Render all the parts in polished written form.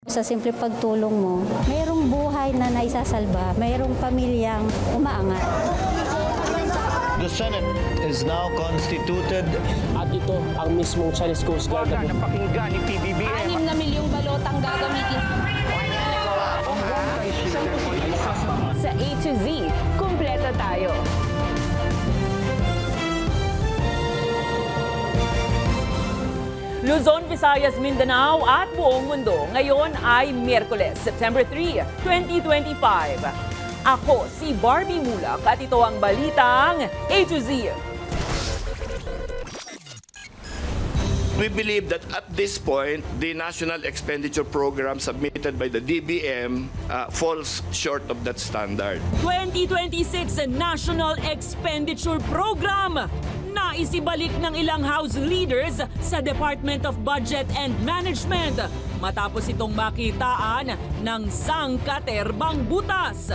Sa simple pagtulong mo, mayroong buhay na naisasalba, mayroong pamilyang umaangat. The Senate is now constituted. At ito ang mismong Chinese Coast Guard na napakinggan ni PBBM. 6 na milyong balotang gagamitin. Sa A to Z, kumpleto tayo. Luzon, Visayas, Mindanao at buong mundo. Ngayon ay Miyerkules, September 3, 2025. Ako si Barbie Mulak at ito ang balitang A to Z. We believe that at this point, the National Expenditure Program submitted by the DBM falls short of that standard. 2026 National Expenditure Program. Naisibalik ng ilang House leaders sa Department of Budget and Management matapos itong makitaan ng sangkaterbang butas.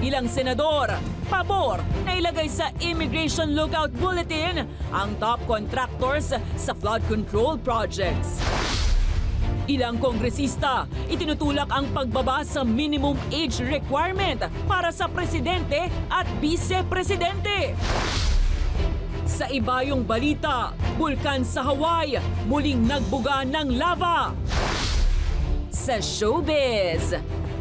Ilang senador, pabor na ilagay sa Immigration Lookout Bulletin ang top contractors sa flood control projects. Ilang kongresista, itinutulak ang pagbaba sa minimum age requirement para sa presidente at vice-presidente. Sa ibayong balita, bulkan sa Hawaii muling nagbuga ng lava. Sa showbiz,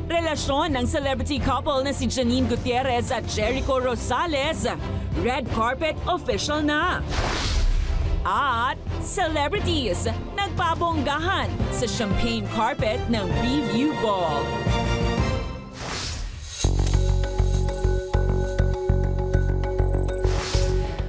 relasyon ng celebrity couple na si Janine Gutierrez at Jericho Rosales, red carpet official na. At celebrities, nagpabonggahan sa champagne carpet ng Preview Ball.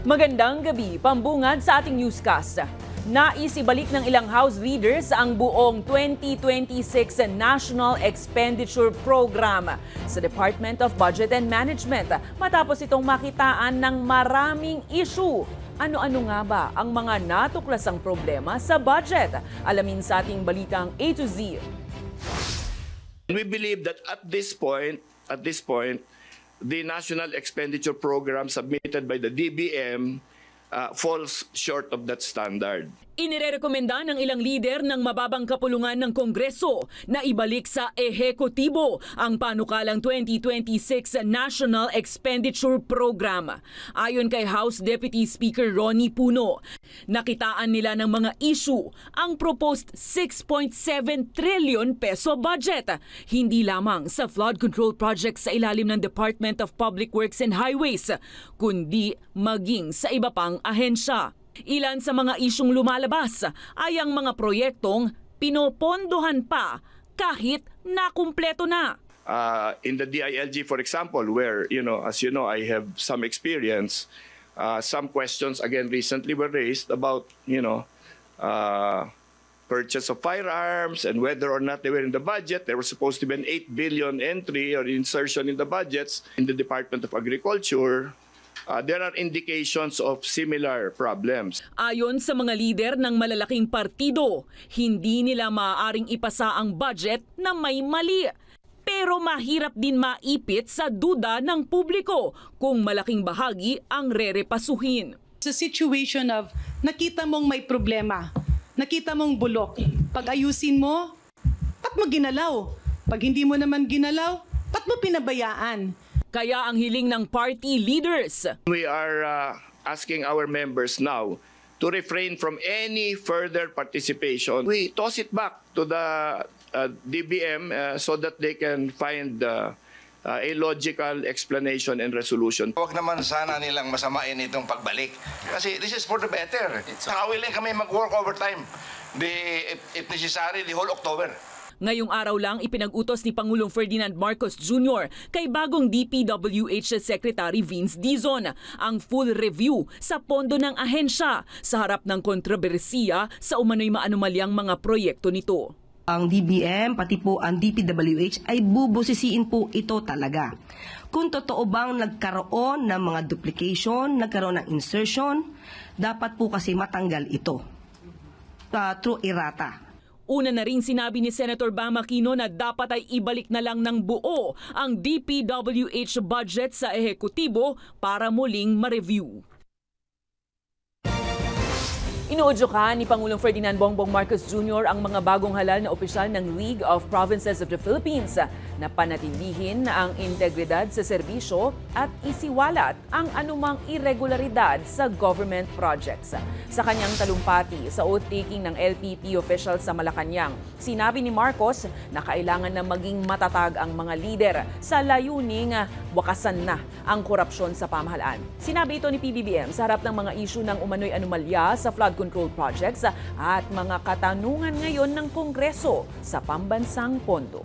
Magandang gabi, pambungad sa ating newscast. Naisibalik ng ilang House leaders ang buong 2026 National Expenditure Program sa Department of Budget and Management matapos itong makitaan ng maraming issue. Ano-ano nga ba ang mga natuklasang problema sa budget? Alamin sa ating balitang A to Z. We believe that at this point, the National Expenditure Program submitted by the DBM falls short of that standard. Inirekomenda ng ilang lider ng mababang kapulungan ng Kongreso na ibalik sa ehekutibo ang panukalang 2026 National Expenditure Program. Ayon kay House Deputy Speaker Ronnie Puno, nakitaan nila ng mga issue ang proposed 6.7 trillion peso budget, hindi lamang sa flood control projects sa ilalim ng Department of Public Works and Highways, kundi maging sa iba pang ahensya. Ilan sa mga isyong lumalabas ay ang mga proyektong pinopondohan pa kahit nakumpleto na. In the DILG, for example, where, as you know, I have some experience, some questions, again, recently were raised about, purchase of firearms and whether or not they were in the budget. There was supposed to be an 8 billion entry or insertion in the budgets in the Department of Agriculture. There are indications of similar problems. Ayon sa mga lider ng malalaking partido, hindi nila maaaring ipasa ang budget na may mali. Pero mahirap din maipit sa duda ng publiko kung malaking bahagi ang rerepasuhin. It's a situation of nakita mong may problema, nakita mong bulok. Pag ayusin mo, ba't mo ginalaw? Pag hindi mo naman ginalaw, ba't mo pinabayaan? Kaya ang hiling ng party leaders. We are asking our members now to refrain from any further participation. We toss it back to the DBM so that they can find a logical explanation and resolution. Huwag naman sana nilang masamain itong pagbalik. Kasi this is for the better. Willing kami mag-work overtime. If necessary, the whole October. Ngayong araw lang ipinag-utos ni Pangulong Ferdinand Marcos Jr. kay bagong DPWH Secretary Vince Dizon ang full review sa pondo ng ahensya sa harap ng kontrobersiya sa umano'y maanumalyang mga proyekto nito. Ang DBM pati po ang DPWH ay bubusisiin po ito talaga. Kung totoo bang nagkaroon ng mga duplication, nagkaroon ng insertion, dapat po kasi matanggal ito through errata. Una na rin sinabi ni Senator Bam Aquino na dapat ay ibalik na lang ng buo ang DPWH budget sa ehekutibo para muling ma-review. Inuudyokan ni Pangulong Ferdinand Bongbong Marcos Jr. ang mga bagong halal na opisyal ng League of Provinces of the Philippines na panatilihin ang integridad sa serbisyo at isiwalat ang anumang irregularidad sa government projects. Sa kanyang talumpati sa oath-taking ng LPP officials sa Malacanang, sinabi ni Marcos na kailangan na maging matatag ang mga lider sa layuning wakasan na ang korupsyon sa pamahalaan. Sinabi ito ni PBBM sa harap ng mga isyu ng umano'y anomalya sa flood control projects at mga katanungan ngayon ng Kongreso sa pambansang pondo.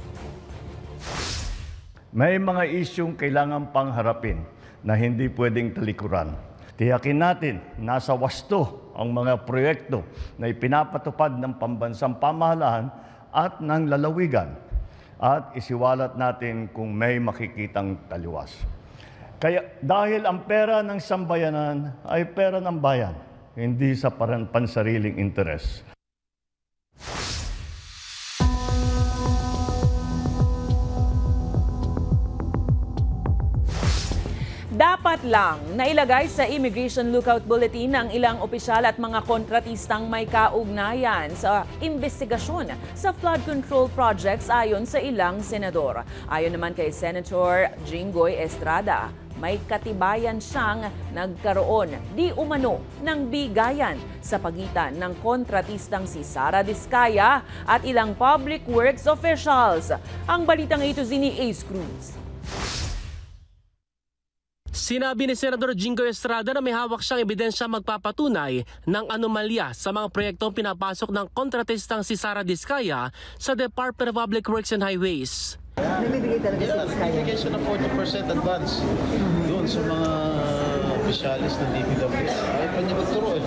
May mga isyung kailangan pang harapin na hindi pwedeng talikuran. Tiyakin natin nasa wasto ang mga proyekto na ipinapatupad ng pambansang pamahalaan at ng lalawigan at isiwalat natin kung may makikitang taliwas. Kaya dahil ang pera ng sambayanan ay pera ng bayan, hindi sa pansariling interes. Dapat lang nailagay sa Immigration Lookout Bulletin ang ilang opisyal at mga kontratistang may kaugnayan sa investigasyon sa flood control projects ayon sa ilang senador. Ayon naman kay Senator Jinggoy Estrada, may katibayan siyang nagkaroon di umano ng bigayan sa pagitan ng kontratistang si Sara Diskaya at ilang public works officials. Ang balitang ito ni Ace Cruz. Sinabi ni Senador Jinggoy Estrada na may hawak siyang ebidensya magpapatunay ng anomalya sa mga proyektong pinapasok ng kontratistang si Sara Diskaya sa Department of Public Works and Highways. Nagbibigay siya ng 40% advance doon sa mga opisyalis ng DPWH. Ayaw pa niya magturo eh.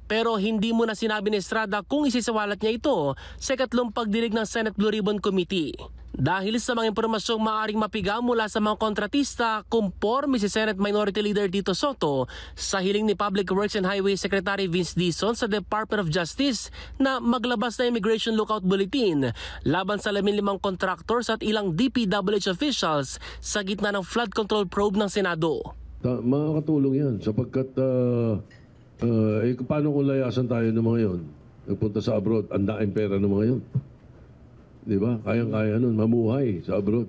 Pero hindi mo na sinabi ni Estrada kung isisiwalat niya ito sa ikatlong pagdinig ng Senate Blue Ribbon Committee. Dahil sa mga impormasyong maaaring mapiga mula sa mga kontratista, kumporme si Senate Minority Leader Tito Soto sa hiling ni Public Works and Highway Secretary Vince Dizon sa Department of Justice na maglabas na Immigration Lookout Bulletin laban sa 15 contractors at ilang DPWH officials sa gitna ng flood control probe ng Senado. Makakatulong yan sapagkat paano kung layasan tayo ng mga yon? Nagpunta sa abroad, ang daing pera ng mga yon. Di ba? Kayang-kaya nun, mamuhay sa abroad.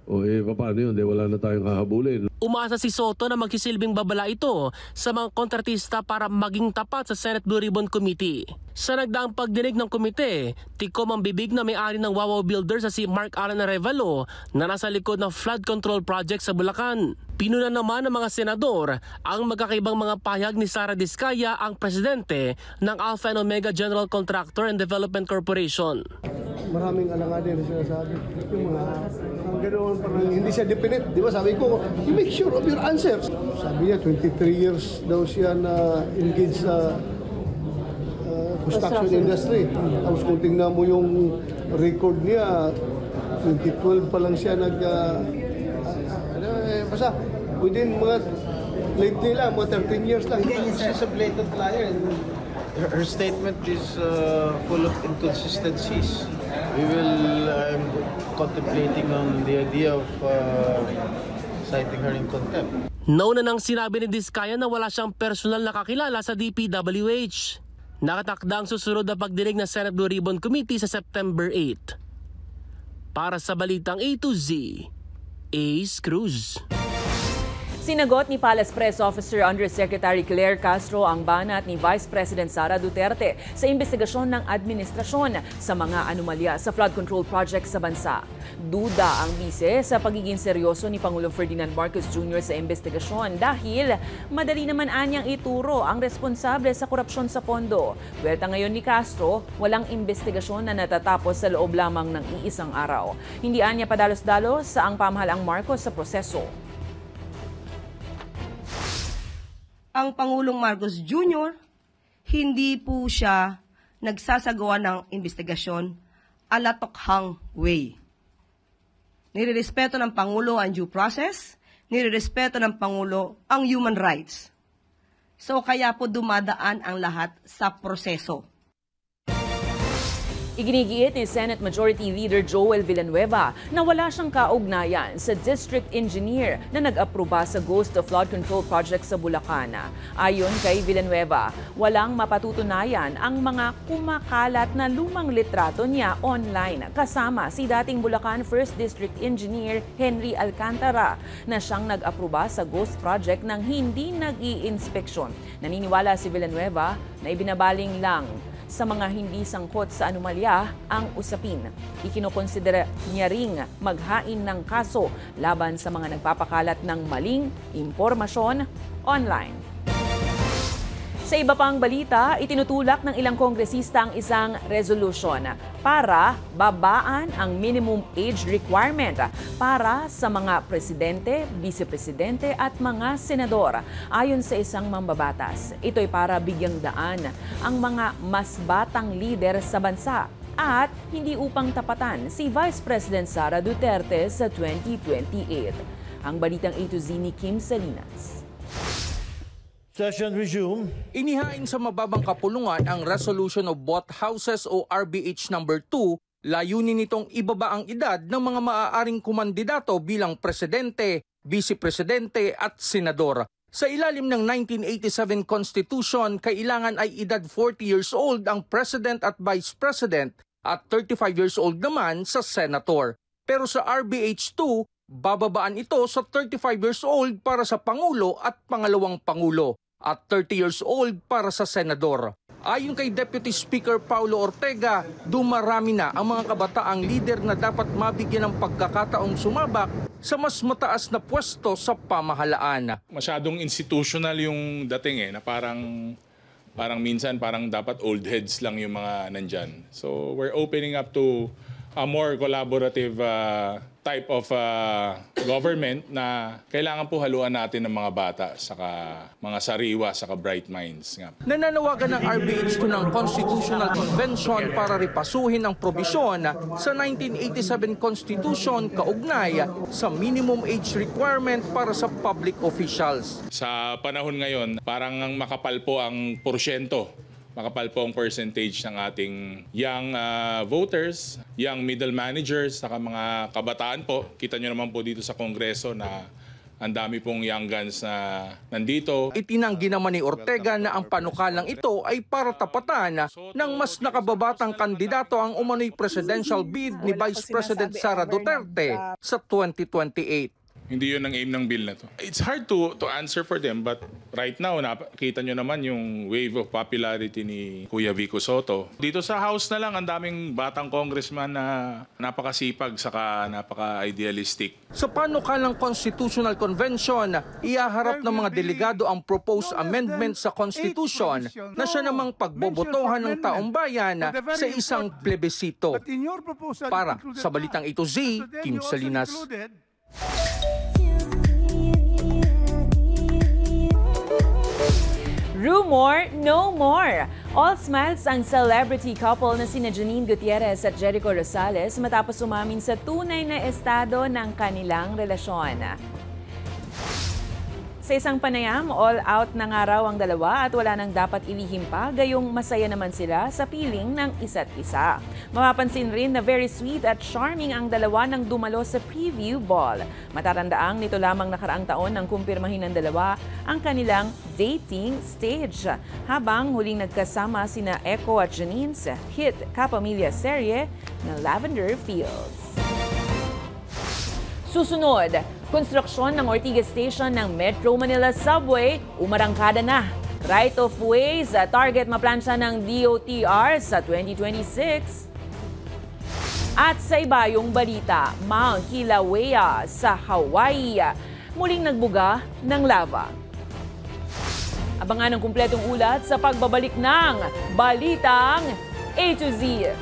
O paano yun? Wala na tayong hahabulin. Umasa si Soto na magsisilbing babala ito sa mga kontratista para maging tapat sa Senate Blue Ribbon Committee. Sa nagdaang pagdinig ng komite, tikom ang bibig na may-ari ng Wawaw Builders sa si Mark Alan Arevalo na nasa likod ng flood control project sa Bulacan. Pinuna naman ng mga senador ang magkakaibang mga pahayag ni Sara Diskaya, ang presidente ng Alpha and Omega General Contractor and Development Corporation. Maraming alanganin na sinasabi. Yung mga ganoon parang hindi siya definite. Di ba sabi ko, you make sure of your answers. Sabi niya, 23 years daw siya na engaged sa construction industry. Tapos kung tingnan mo yung record niya, 2012 pa lang siya basta within mga lately lang, mga 13 years lang. She's a blatant liar. Her statement is full of inconsistencies. We will, I'm contemplating on the idea of citing her in contempt. Nauna nang sinabi ni Diskaya na wala siyang personal na kakilala sa DPWH. Nakatakda ang susunod na pagdinig ng Senate Blue Ribbon Committee sa September 8. Para sa Balitang A to Z, Ace Cruz. Sinagot ni Palace Press Officer Undersecretary Claire Castro ang banat ni Vice President Sara Duterte sa investigasyon ng administrasyon sa mga anomalya sa flood control project sa bansa. Duda ang bise sa pagiging seryoso ni Pangulong Ferdinand Marcos Jr. sa investigasyon dahil madali naman anyang ituro ang responsable sa korupsyon sa pondo. Buwelta ngayon ni Castro, walang investigasyon na natatapos sa loob lamang ng iisang araw. Hindi anya padalos-dalos sa ang pamahalaang Marcos sa proseso. Ang Pangulong Marcos Jr., hindi po siya nagsasagawa ng investigasyon ala tokhang way. Nirerespeto ng Pangulo ang due process, nirerespeto ng Pangulo ang human rights. So kaya po dumadaan ang lahat sa proseso. Iginigiit ni Senate Majority Leader Joel Villanueva na wala siyang kaugnayan sa district engineer na nag-aproba sa Ghost Flood Control Project sa Bulacan. Ayon kay Villanueva, walang mapatutunayan ang mga kumakalat na lumang litrato niya online kasama si dating Bulacan 1st District Engineer Henry Alcantara na siyang nag-aproba sa Ghost Project nang hindi nag-i-inspeksyon. Naniniwala si Villanueva na ibinabaling lang sa mga hindi sangkot sa anomalya ang usapin. Ikinokonsidera niya ring maghain ng kaso laban sa mga nagpapakalat ng maling impormasyon online. Sa iba pang balita, itinutulak ng ilang kongresista ang isang resolution para babaan ang minimum age requirement para sa mga presidente, vice-presidente at mga senador. Ayon sa isang mambabatas, ito'y para bigyang daan ang mga mas batang lider sa bansa at hindi upang tapatan si Vice President Sara Duterte sa 2028. Ang balitang A to Z ni Kim Salinas. Session resume. Inihain sa mababang kapulungan ang Resolution of Both Houses o RBH number 2, layunin nitong ibaba ang edad ng mga maaaring kumandidato bilang presidente, vice-presidente at senador. Sa ilalim ng 1987 Constitution, kailangan ay edad 40 years old ang president at vice president at 35 years old naman sa senator. Pero sa RBH 2, bababaan ito sa 35 years old para sa Pangulo at Pangalawang Pangulo at 30 years old para sa senador. Ayon kay Deputy Speaker Paulo Ortega, dumarami na ang mga kabataang lider na dapat mabigyan ng pagkakataong sumabak sa mas mataas na pwesto sa pamahalaan. Masyadong institutional yung dating na parang minsan dapat old heads lang yung mga nandyan. So we're opening up to a more collaborative type of government na kailangan po haluan natin ng mga bata, saka mga sariwa, saka bright minds. Nananawagan ng RBH ng Constitutional Convention para ripasuhin ang probisyon sa 1987 Constitution kaugnay sa minimum age requirement para sa public officials. Sa panahon ngayon, parang makapal po ang porsyento. Makapal po ang percentage ng ating young voters, young middle managers, saka mga kabataan po. Kita nyo naman po dito sa Kongreso na ang dami pong young guns na nandito. Itinanggi naman ni Ortega na ang panukalang ito ay para tapatan ng mas nakababatang kandidato ang umano'y presidential bid ni Vice President Sara Duterte sa 2028. Hindi yun ang aim ng bill na to. It's hard to answer for them, but right now, nakita nyo naman yung wave of popularity ni Kuya Vico Soto. Dito sa House na lang, ang daming batang congressman na napakasipag saka napaka-idealistic. Sa panukalang Constitutional Convention, ihaharap ng mga delegado ang proposed amendment sa Constitution na siya namang pagbobotohan ng taong bayan sa isang plebisito. Para sa Balitang A to Z, Kim Salinas. Rumor, no more! All smiles ang celebrity couple na sina Janine Gutierrez at Jericho Rosales matapos umamin sa tunay na estado ng kanilang relasyon. Sa isang panayam, all out na nga raw ang dalawa at wala nang dapat ilihim pa, gayong masaya naman sila sa piling ng isa't isa. Mapapansin rin na very sweet at charming ang dalawa nang dumalo sa preview ball. Matatandaang nito lamang nakaraang taon nang kumpirmahin ng dalawa ang kanilang dating stage. Habang huling nagkasama sina Echo at Janine sa hit Kapamilya serye na Lavender Fields. Susunod, konstruksyon ng Ortigas Station ng Metro Manila Subway umarangkada na. Right of way sa target maplansya ng DOTR sa 2026. At sa ibayong balita, Mount Kilauea sa Hawaii muling nagbuga ng lava. Abangan ang kumpletong ulat sa pagbabalik ng Balitang A to Z.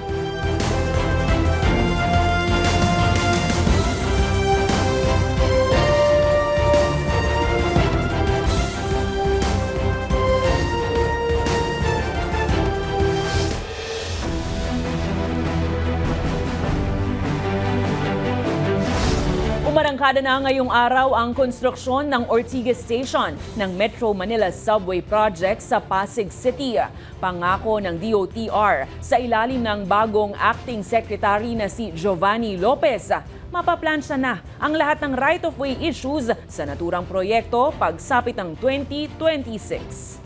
Umarangkada na ngayong araw ang konstruksyon ng Ortigas Station ng Metro Manila Subway Project sa Pasig City. Pangako ng DOTR sa ilalim ng bagong acting secretary na si Giovanni Lopez, mapaplansya na ang lahat ng right-of-way issues sa naturang proyekto pagsapit ng 2026.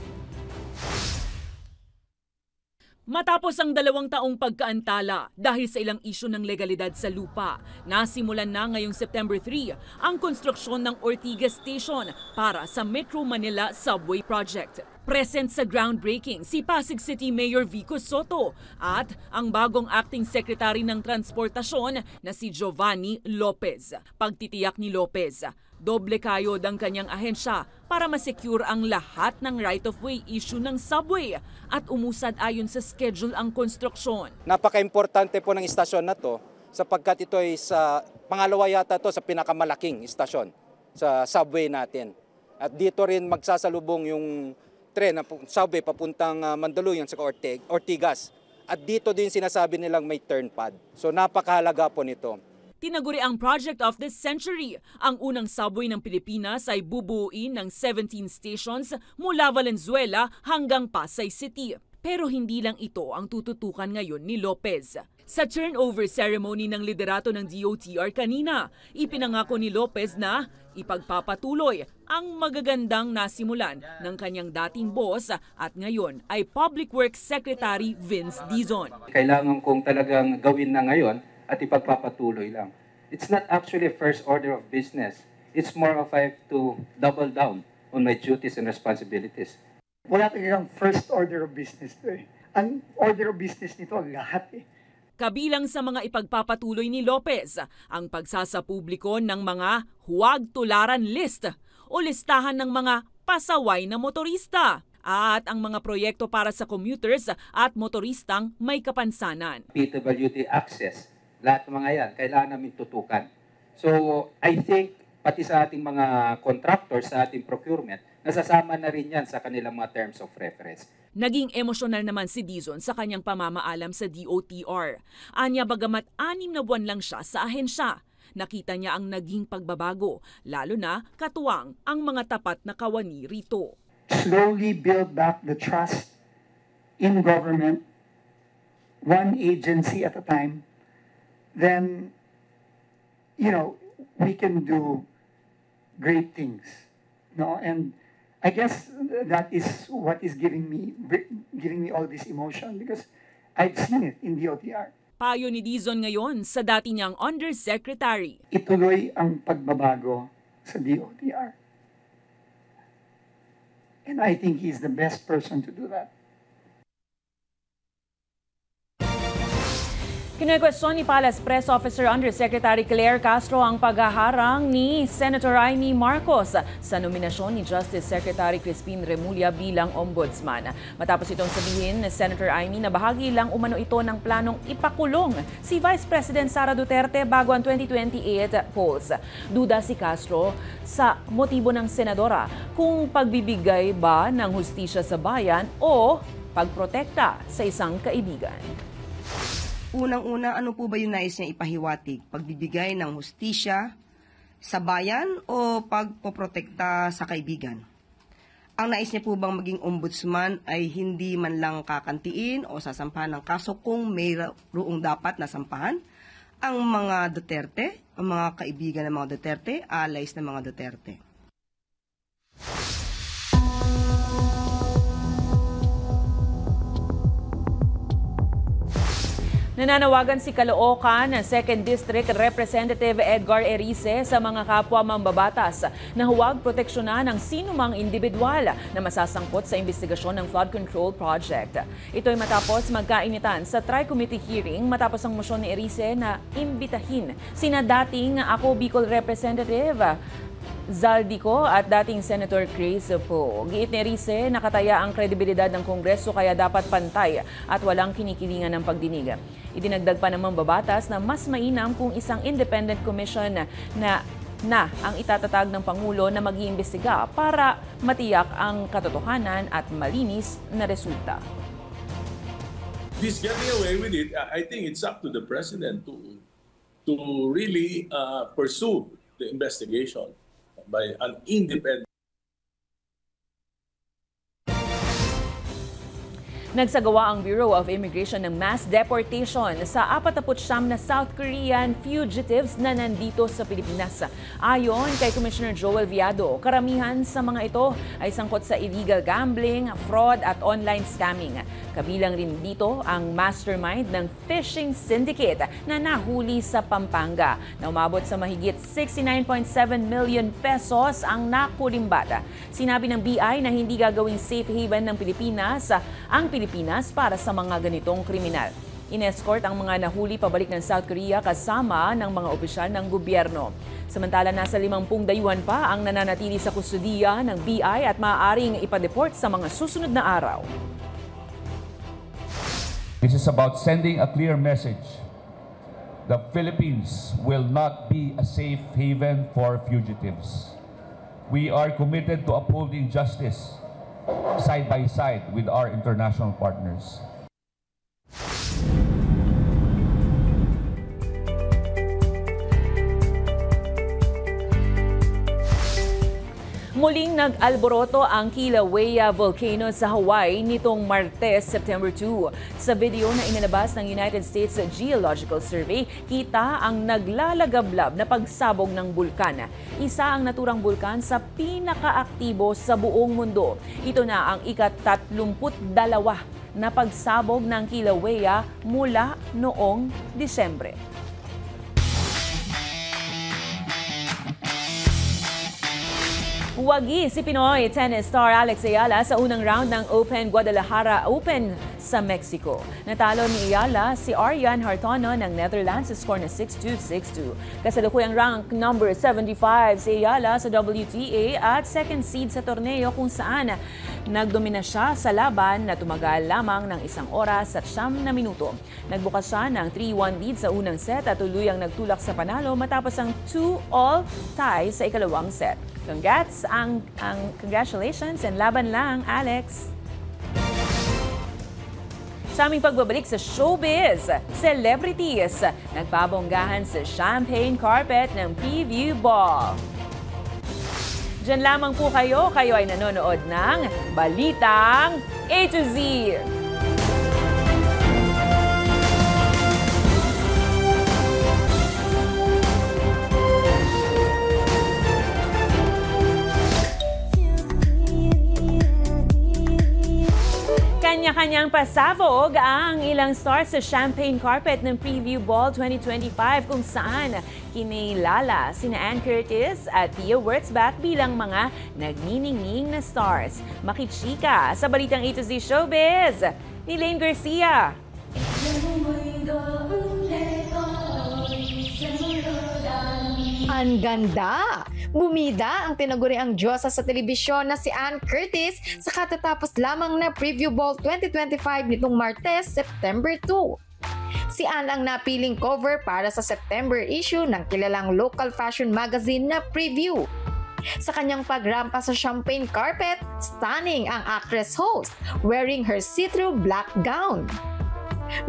Matapos ang 2 taong pagkaantala dahil sa ilang isyu ng legalidad sa lupa, nasimulan na ngayong September 3 ang konstruksyon ng Ortigas Station para sa Metro Manila Subway Project. Present sa groundbreaking si Pasig City Mayor Vico Soto at ang bagong acting secretary ng transportasyon na si Giovanni Lopez. Pagtitiyak ni Lopez, doble kayod ang kanyang ahensya para masecure ang lahat ng right-of-way issue ng subway at umusad ayon sa schedule ang konstruksyon. Napaka-importante po ng istasyon na to sapagkat ito ay sa pangalawa yata to sa pinakamalaking istasyon sa subway natin. At dito rin magsasalubong yung tren na subway papuntang Mandaluyong sa Ortigas. At dito din sinasabi nilang may turn pad. So napakahalaga po nito. Tinaguri ang Project of the Century. Ang unang subway ng Pilipinas ay bubuuin ng 17 stations mula Valenzuela hanggang Pasay City. Pero hindi lang ito ang tututukan ngayon ni Lopez. Sa turnover ceremony ng liderato ng DOTR kanina, ipinangako ni Lopez na ipagpapatuloy ang magagandang nasimulan ng kanyang dating boss at ngayon ay Public Works Secretary Vince Dizon. Kailangan kong talagang gawin na ngayon at ipagpapatuloy lang. It's not actually a first order of business. It's more of I have to double down on my duties and responsibilities. Wala talagang first order of business to eh. Ang order of business nito lahat eh. Kabilang sa mga ipagpapatuloy ni Lopez ang pagsasapubliko ng mga huwag tularan list o listahan ng mga pasaway na motorista at ang mga proyekto para sa commuters at motoristang may kapansanan. PWD access, lahat ng mga yan, kailangan namin tutukan. So I think pati sa ating mga contractors, sa ating procurement, nasasama na rin yan sa kanilang mga terms of reference. Naging emosyonal naman si Dizon sa kanyang pamamaalam sa DOTR. Anya bagamat 6 na buwan lang siya sa ahensya, nakita niya ang naging pagbabago, lalo na katuwang ang mga tapat na kawani rito. Slowly build back the trust in government, one agency at a time, then, we can do great things. No? And I guess that is what is giving me all this emotion because I've seen it in DOTR. Payo ni Dizon ngayon sa dati niyang undersecretary. Ituloy ang pagbabago sa DOTR. And I think he's the best person to do that. Kinukwestiyon ni Palace Press Officer Undersecretary Claire Castro ang paghaharang ni Senator Amy Marcos sa nominasyon ni Justice Secretary Crispin Remulla bilang ombudsman. Matapos itong sabihin ni Senator Amy na bahagi lang umano ito ng planong ipakulong si Vice President Sara Duterte bago ang 2028 polls. Duda si Castro sa motibo ng senadora kung pagbibigay ba ng hustisya sa bayan o pagprotekta sa isang kaibigan. Unang-una, ano po ba yung nais niya ipahiwatig? Pagbibigay ng hustisya sa bayan o pagpoprotekta sa kaibigan? Ang nais niya po bang maging ombudsman ay hindi man lang kakantiin o sasampahan ng kaso kung mayroong dapat na sampahan? Ang mga Duterte, ang mga kaibigan ng mga Duterte, allies ng mga Duterte. Nananawagan si Caloocan Second District Representative Edgar Erice sa mga kapwa mambabatas na huwag proteksyonan ng sinumang individual na masasangkot sa investigasyon ng flood control project. Ito ay matapos magkainitan sa Tri-Committee hearing matapos ang motion ni Erice na imbitahin sina dating Ako Bicol Representative Zaldico at dating Senator Chris Poe. Giit ni Erice, nakataya ang kredibilidad ng Kongreso kaya dapat pantay at walang kinikilingan ng pagdinig. Idinagdag pa ng mambabatas na mas mainam kung isang independent commission na ang itatatag ng Pangulo na mag-iimbestiga para matiyak ang katotohanan at malinis na resulta. This getting away with it, I think it's up to the President to really pursue the investigation by an independent. Nagsagawa ang Bureau of Immigration ng mass deportation sa 49 na South Korean fugitives na nandito sa Pilipinas. Ayon kay Commissioner Joel Viado, karamihan sa mga ito ay sangkot sa illegal gambling, fraud at online scamming. Kabilang rin dito ang mastermind ng fishing syndicate na nahuli sa Pampanga na umabot sa mahigit 69.7 million pesos ang nakulimbat. Sinabi ng BI na hindi gagawing safe haven ng Pilipinas ang Pilipinas para sa mga ganitong kriminal. In-escort ang mga nahuli pabalik ng South Korea kasama ng mga opisyal ng gobyerno. Samantala, nasa 50 dayuhan pa ang nananatili sa kustudiya ng BI at maaaring ipa-deport sa mga susunod na araw. This is about sending a clear message. The Philippines will not be a safe haven for fugitives. We are committed to upholding justice side by side with our international partners. Muling nag-alboroto ang Kilauea Volcano sa Hawaii nitong Martes, September 2. Sa video na inilabas ng United States Geological Survey, kita ang naglalagablab na pagsabog ng bulkan. Isa ang naturang bulkan sa pinakaaktibo sa buong mundo. Ito na ang ika-32 na pagsabog ng Kilauea mula noong Disyembre. Wagi si Pinoy tennis star Alex Ayala sa unang round ng Open Guadalajara Open sa Mexico. Natalo ni Ayala si Arjan Hartono ng Netherlands sa score na 6-2, 6-2. Kasalukuyang rank number 75 si Ayala sa WTA at second seed sa torneo kung saan nagdomina siya sa laban na tumagal lamang ng 1 oras at 9 na minuto. Nagbukas siya ng 3-1 lead sa unang set at tuluyang nagtulak sa panalo matapos ang 2-all tie sa ikalawang set. Congrats, congratulations and laban lang, Alex. Sa aming pagbabalik sa showbiz, celebrities nagpabonggahan sa champagne carpet ng Preview Ball. Diyan lamang po kayo ay nanonood ng Balitang A to Z. Kanya-kanyang pasabog ang ilang stars sa champagne carpet ng Preview Ball 2025 kung saan kinilala sina Ann Curtis at Pia Wurtzbach bilang mga nagniningning na stars. Makichika sa Balitang A to Z Showbiz ni Lane Garcia. Ang ganda! Bumida ang tinaguriang diyosa sa telebisyon na si Ann Curtis sa katatapos lamang na Preview Ball 2025 nitong Martes, September 2. Si Ann ang napiling cover para sa September issue ng kilalang local fashion magazine na Preview. Sa kanyang pagrampa sa champagne carpet, stunning ang actress host wearing her see-through black gown.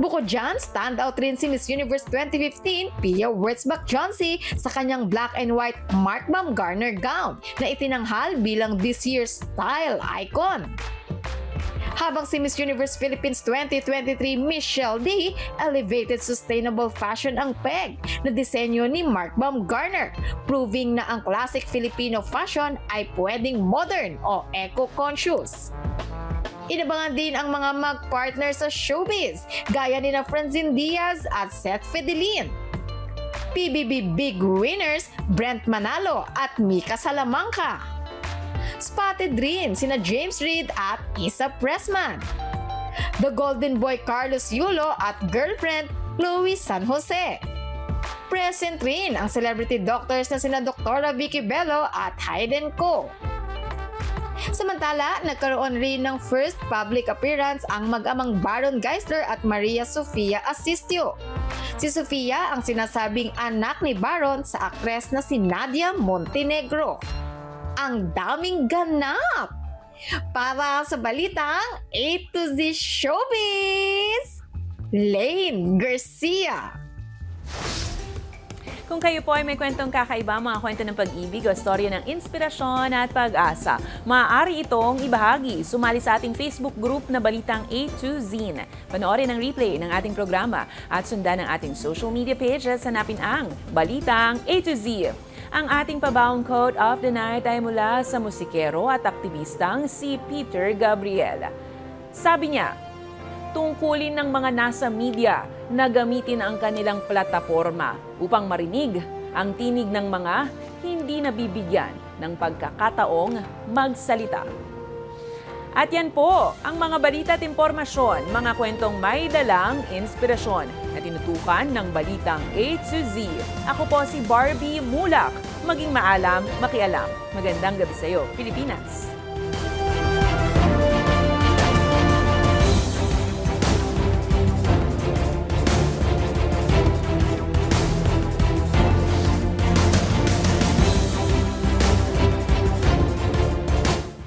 Bukod dyan, standout rin si Miss Universe 2015 Pia Wurtzbach-Johnsy sa kanyang black and white Mark Baumgartner gown na itinanghal bilang this year's style icon. Habang si Miss Universe Philippines 2023 Michelle D elevated sustainable fashion ang peg na disenyo ni Mark Baumgartner, proving na ang classic Filipino fashion ay pwedeng modern o eco-conscious. Inabangan din ang mga mag-partner sa showbiz, gaya ni na Francine Diaz at Seth Fidelin. PBB Big Winners, Brent Manalo at Mika Salamanca. Spotted rin sina James Reid at Isa Pressman. The Golden Boy Carlos Yulo at girlfriend Chloe San Jose. Present rin ang celebrity doctors na sina Dr. Vicky Bello at Hayden Co. Samantala, nagkaroon rin ng first public appearance ang mag-amang Baron Geisler at Maria Sofia Asistio. Si Sofia ang sinasabing anak ni Baron sa aktres na si Nadia Montenegro. Ang daming ganap! Para sa Balitang A to Z Showbiz, Lane Garcia. Kung kayo po ay may kwentong kakaiba, mga kwento ng pag-ibig o storya ng inspirasyon at pag-asa, maaari itong ibahagi. Sumali sa ating Facebook group na Balitang A to Z. Panoorin ang replay ng ating programa at sundan ang ating social media pages. Hanapin ang Balitang A to Z. Ang ating pabaong quote of the night ay mula sa musikero at aktivistang si Peter Gabriel. Sabi niya, tungkulin ng mga nasa media na gamitin ang kanilang plataporma upang marinig ang tinig ng mga hindi nabibigyan ng pagkakataong magsalita. At yan po ang mga balita at impormasyon, mga kwentong may dalang inspirasyon na tinutukan ng Balitang A to Z. Ako po si Barbie Mulak. Maging maalam, makialam. Magandang gabi sa iyo, Pilipinas.